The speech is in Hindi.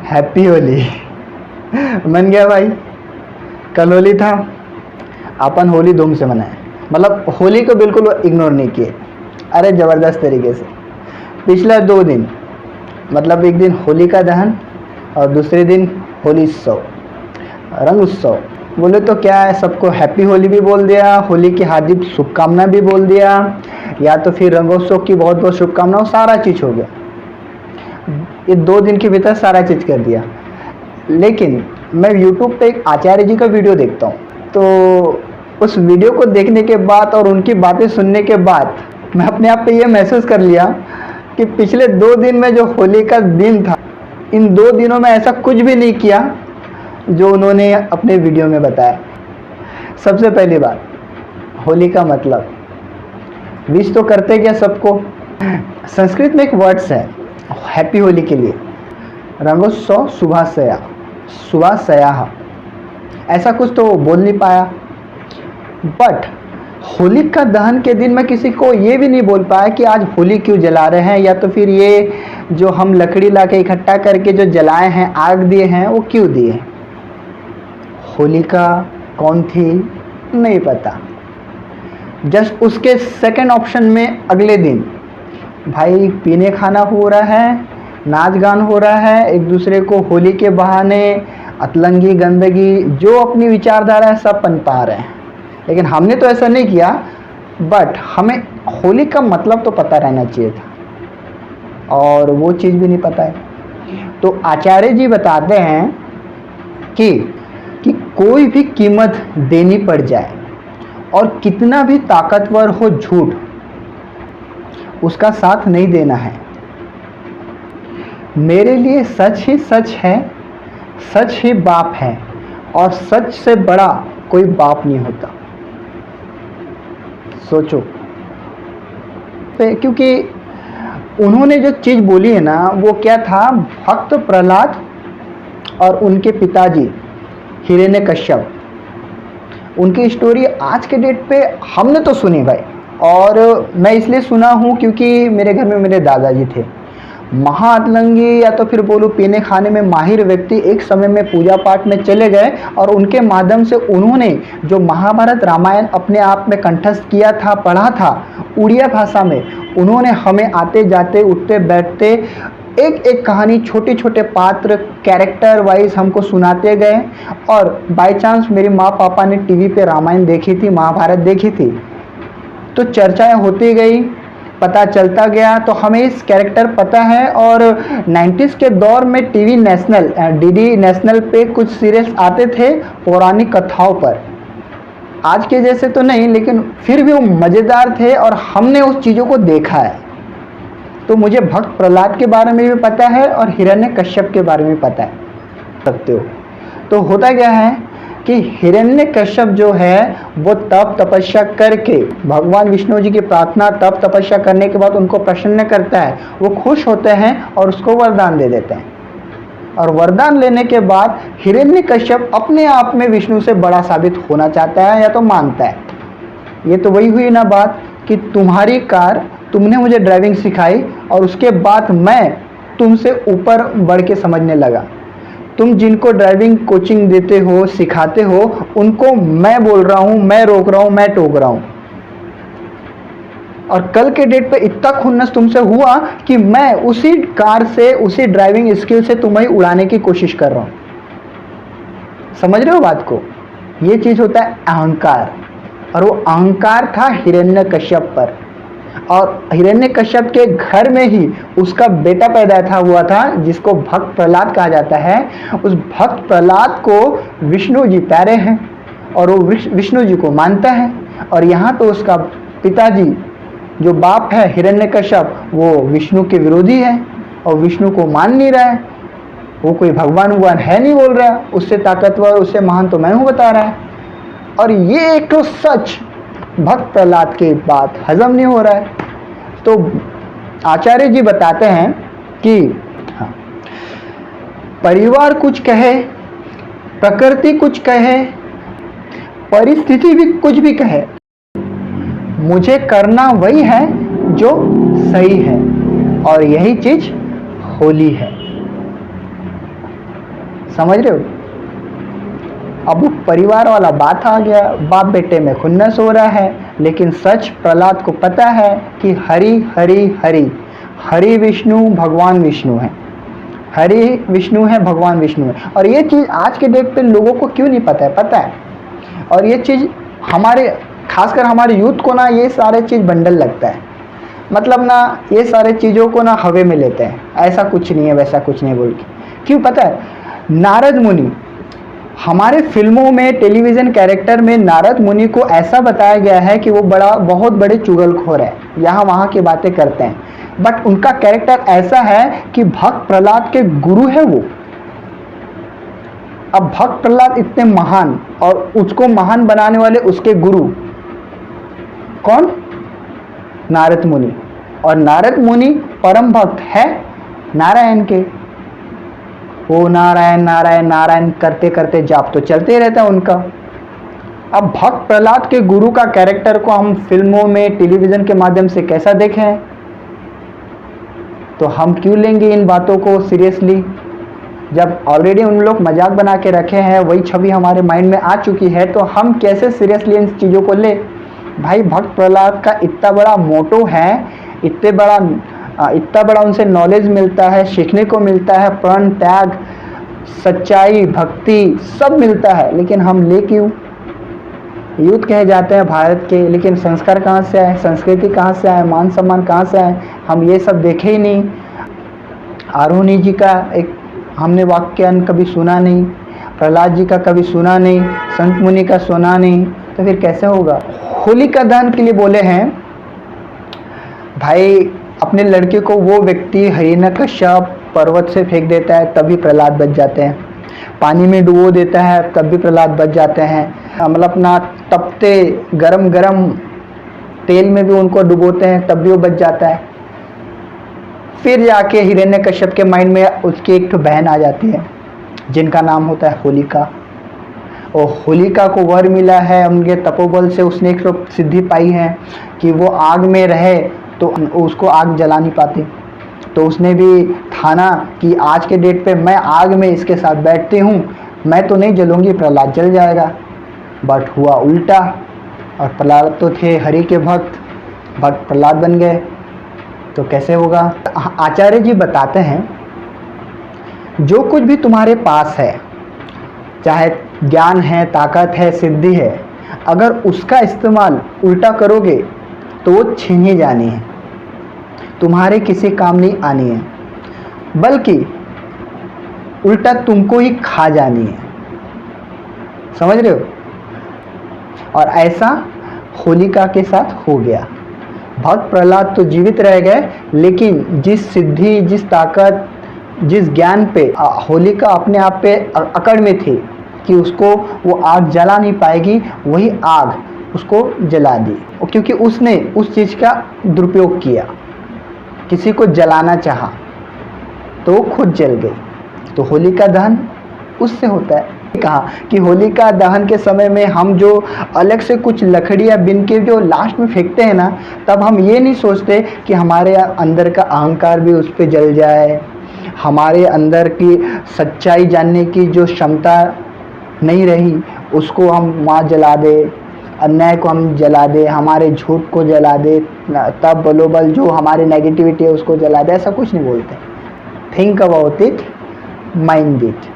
हैप्पी होली। मन गया भाई। कल होली था, अपन होली धूम से मनाए, मतलब होली को बिल्कुल इग्नोर नहीं किए। अरे ज़बरदस्त तरीके से पिछला 2 दिन, मतलब एक दिन होलिका दहन और दूसरे दिन होली उत्सव, रंग उत्सव। बोले तो क्या है, सबको हैप्पी होली भी बोल दिया, होली की हार्दिक शुभकामना भी बोल दिया, या तो फिर रंगोत्सव की बहुत बहुत शुभकामनाओं, सारा चीज़ हो गया। ये 2 दिन के भीतर सारा चीज़ कर दिया। लेकिन मैं यूट्यूब पे एक आचार्य जी का वीडियो देखता हूँ, तो उस वीडियो को देखने के बाद और उनकी बातें सुनने के बाद मैं अपने आप पे ये महसूस कर लिया कि पिछले 2 दिन में जो होली का दिन था, इन 2 दिनों में ऐसा कुछ भी नहीं किया जो उन्होंने अपने वीडियो में बताया। सबसे पहली बात, होली का मतलब विश तो करते क्या सबको। संस्कृत में एक वर्ड्स है हैप्पी होली के लिए, रंगोत्सव शुभाशया, ऐसा कुछ तो बोल नहीं पाया। बट होलिका दहन के दिन मैं किसी को ये भी नहीं बोल पाया कि आज होली क्यों जला रहे हैं, या तो फिर ये जो हम लकड़ी ला के इकट्ठा करके जो जलाए हैं, आग दिए हैं, वो क्यों दिए। होलिका कौन थी नहीं पता। जस्ट उसके सेकंड ऑप्शन में अगले दिन भाई पीने खाना हो रहा है, नाच गान हो रहा है, एक दूसरे को होली के बहाने अतलंगी गंदगी जो अपनी विचारधारा है सब पनपा रहे हैं। लेकिन हमने तो ऐसा नहीं किया, बट हमें होली का मतलब तो पता रहना चाहिए था, और वो चीज़ भी नहीं पता है। तो आचार्य जी बताते हैं कि कोई भी कीमत देनी पड़ जाए और कितना भी ताकतवर हो झूठ, उसका साथ नहीं देना है। मेरे लिए सच ही सच है, सच ही बाप है, और सच से बड़ा कोई बाप नहीं होता। सोचो, क्योंकि उन्होंने जो चीज़ बोली है ना, वो क्या था, भक्त प्रहलाद और उनके पिताजी हिरण्यकश्यप, उनकी स्टोरी आज के डेट पे हमने तो सुनी भाई, और मैं इसलिए सुना हूँ क्योंकि मेरे घर में मेरे दादाजी थे महाअतलंगी, या तो फिर बोलूँ पीने खाने में माहिर व्यक्ति। एक समय में पूजा पाठ में चले गए, और उनके माध्यम से उन्होंने जो महाभारत रामायण अपने आप में कंठस्थ किया था, पढ़ा था उड़िया भाषा में, उन्होंने हमें आते जाते उठते बैठते एक एक कहानी, छोटे छोटे पात्र, कैरेक्टर वाइज हमको सुनाते गए। और बाय चांस मेरे माँ पापा ने टीवी पे रामायण देखी थी, महाभारत देखी थी, तो चर्चाएं होती गई, पता चलता गया, तो हमें इस कैरेक्टर पता है। और 90s के दौर में टीवी नेशनल, डीडी नेशनल पे कुछ सीरियल्स आते थे पौराणिक कथाओं पर, आज के जैसे तो नहीं, लेकिन फिर भी वो मज़ेदार थे और हमने उस चीज़ों को देखा है। तो मुझे भक्त प्रहलाद के बारे में भी पता है और हिरण्यकश्यप के बारे में पता है, सकते हो। तो होता क्या है कि हिरण्यकश्यप जो है वो तप तपस्या करके भगवान विष्णु जी की प्रार्थना, तप तपस्या करने के बाद उनको प्रसन्न करता है, वो खुश होते हैं और उसको वरदान दे देते हैं। और वरदान लेने के बाद हिरण्यकश्यप अपने आप में विष्णु से बड़ा साबित होना चाहता है, या तो मानता है। ये तो वही हुई ना बात कि तुम्हारी कार तुमने मुझे ड्राइविंग सिखाई, और उसके बाद मैं तुमसे ऊपर बढ़ के समझने लगा। तुम जिनको ड्राइविंग कोचिंग देते हो, सिखाते हो, उनको मैं बोल रहा हूँ, मैं रोक रहा हूँ, मैं टोक रहा हूँ। और कल के डेट पे इतना खुन्नस तुमसे हुआ कि मैं उसी कार से, उसी ड्राइविंग स्किल से तुम्हें उड़ाने की कोशिश कर रहा हूँ। समझ रहे हो बात को। ये चीज़ होता है अहंकार, और वो अहंकार था हिरण्यकश्यप पर। और हिरण्यकश्यप के घर में ही उसका बेटा पैदा हुआ था, जिसको भक्त प्रहलाद कहा जाता है। उस भक्त प्रहलाद को विष्णु जी प्यारे हैं, और वो विष्णु जी को मानता है। और यहाँ तो उसका पिताजी जो बाप है हिरण्यकश्यप, वो विष्णु के विरोधी है और विष्णु को मान नहीं रहा है। वो कोई भगवान भगवान है नहीं बोल रहा है, उससे ताकतवर, उससे महान तो मैं हूँ बता रहा है। और ये एक तो सच भक्त प्रहलाद की बात हजम नहीं हो रहा है। तो आचार्य जी बताते हैं कि हाँ, परिवार कुछ कहे, प्रकृति कुछ कहे, परिस्थिति भी कुछ भी कहे, मुझे करना वही है जो सही है, और यही चीज होली है। समझ रहे हो? अब वो परिवार वाला बात आ गया, बाप बेटे में खुन्नस हो रहा है, लेकिन सच प्रहलाद को पता है कि हरि हरि हरि, हरि विष्णु भगवान विष्णु है, हरि विष्णु है भगवान विष्णु है। और ये चीज़ आज के डेट पे लोगों को क्यों नहीं पता है? पता है। और ये चीज़ हमारे, खासकर हमारे यूथ को ना, ये सारे चीज़ बंडल लगता है, मतलब ना ये सारे चीज़ों को ना हवे में लेते हैं, ऐसा कुछ नहीं है वैसा कुछ नहीं बोल के। क्यों पता है? नारद मुनि, हमारे फिल्मों में, टेलीविज़न कैरेक्टर में नारद मुनि को ऐसा बताया गया है कि वो बहुत बड़े चुगलखोर है, यहाँ वहाँ की बातें करते हैं, बट उनका कैरेक्टर ऐसा है कि भक्त प्रहलाद के गुरु है वो। अब भक्त प्रहलाद इतने महान, और उसको महान बनाने वाले उसके गुरु कौन? नारद मुनि। और नारद मुनि परम भक्त है नारायण के। वो नारायण नारायण नारायण करते करते जाप तो चलते रहता है उनका। अब भक्त प्रहलाद के गुरु का कैरेक्टर को हम फिल्मों में, टेलीविज़न के माध्यम से कैसा देखें, तो हम क्यों लेंगे इन बातों को सीरियसली? जब ऑलरेडी उन लोग मजाक बना के रखे हैं, वही छवि हमारे माइंड में आ चुकी है, तो हम कैसे सीरियसली इन चीज़ों को ले? भाई भक्त प्रहलाद का इतना बड़ा मोटो है, इतना बड़ा उनसे नॉलेज मिलता है, सीखने को मिलता है, प्रण त्याग, सच्चाई, भक्ति सब मिलता है, लेकिन हम ले क्यों? यूथ कहे जाते हैं भारत के, लेकिन संस्कार कहाँ से आए, संस्कृति कहाँ से आए, मान सम्मान कहाँ से आए? हम ये सब देखे ही नहीं। आरोही जी का एक हमने वाक्यान कभी सुना नहीं, प्रहलाद जी का कभी सुना नहीं, संत मुनि का सुना नहीं, तो फिर कैसे होगा? होलिका दहन के लिए बोले हैं भाई, अपने लड़के को वो व्यक्ति हिरण्यकश्यप पर्वत से फेंक देता है तभी प्रहलाद बच जाते हैं, पानी में डुबो देता है तब भी प्रहलाद बच जाते हैं, मतलब अपना तपते गरम गरम तेल में भी उनको डुबोते हैं तब भी वो बच जाता है। फिर जाके हिरण्यकश्यप के माइंड में उसकी एक तो बहन आ जाती है जिनका नाम होता है होलिका, और होलिका को वर मिला है उनके तपोबल से, उसने एक तो सिद्धि पाई है कि वो आग में रहे तो उसको आग जला नहीं पाती, तो उसने भी ठाना कि आज के डेट पे मैं आग में इसके साथ बैठती हूँ, मैं तो नहीं जलूँगी, प्रहलाद जल जाएगा। बट हुआ उल्टा, और प्रहलाद तो थे हरि के भक्त, भक्त प्रहलाद बन गए, तो कैसे होगा? आचार्य जी बताते हैं, जो कुछ भी तुम्हारे पास है, चाहे ज्ञान है, ताकत है, सिद्धि है, अगर उसका इस्तेमाल उल्टा करोगे तो वो छीन ही जानी है, तुम्हारे किसी काम नहीं आनी है, बल्कि उल्टा तुमको ही खा जानी है। समझ रहे हो? और ऐसा होलिका के साथ हो गया। भक्त प्रहलाद तो जीवित रह गए, लेकिन जिस सिद्धि, जिस ताकत, जिस ज्ञान पे होलिका अपने आप पे अकड़ में थी कि उसको वो आग जला नहीं पाएगी, वही आग उसको जला दी, क्योंकि उसने उस चीज़ का दुरुपयोग किया, किसी को जलाना चाहा तो वो खुद जल गई। तो होलिका दहन उससे होता है। कहा कि होलिका दहन के समय में हम जो अलग से कुछ लकड़ियाँ बिन के जो लास्ट में फेंकते हैं ना, तब हम ये नहीं सोचते कि हमारे अंदर का अहंकार भी उस पर जल जाए, हमारे अंदर की सच्चाई जानने की जो क्षमता नहीं रही उसको हम वहाँ जला दे, अन्याय को हम जला दे, हमारे झूठ को जला दे, तब बलोबल जो हमारी नेगेटिविटी है उसको जला दे, ऐसा कुछ नहीं बोलते। Think about it, mind it.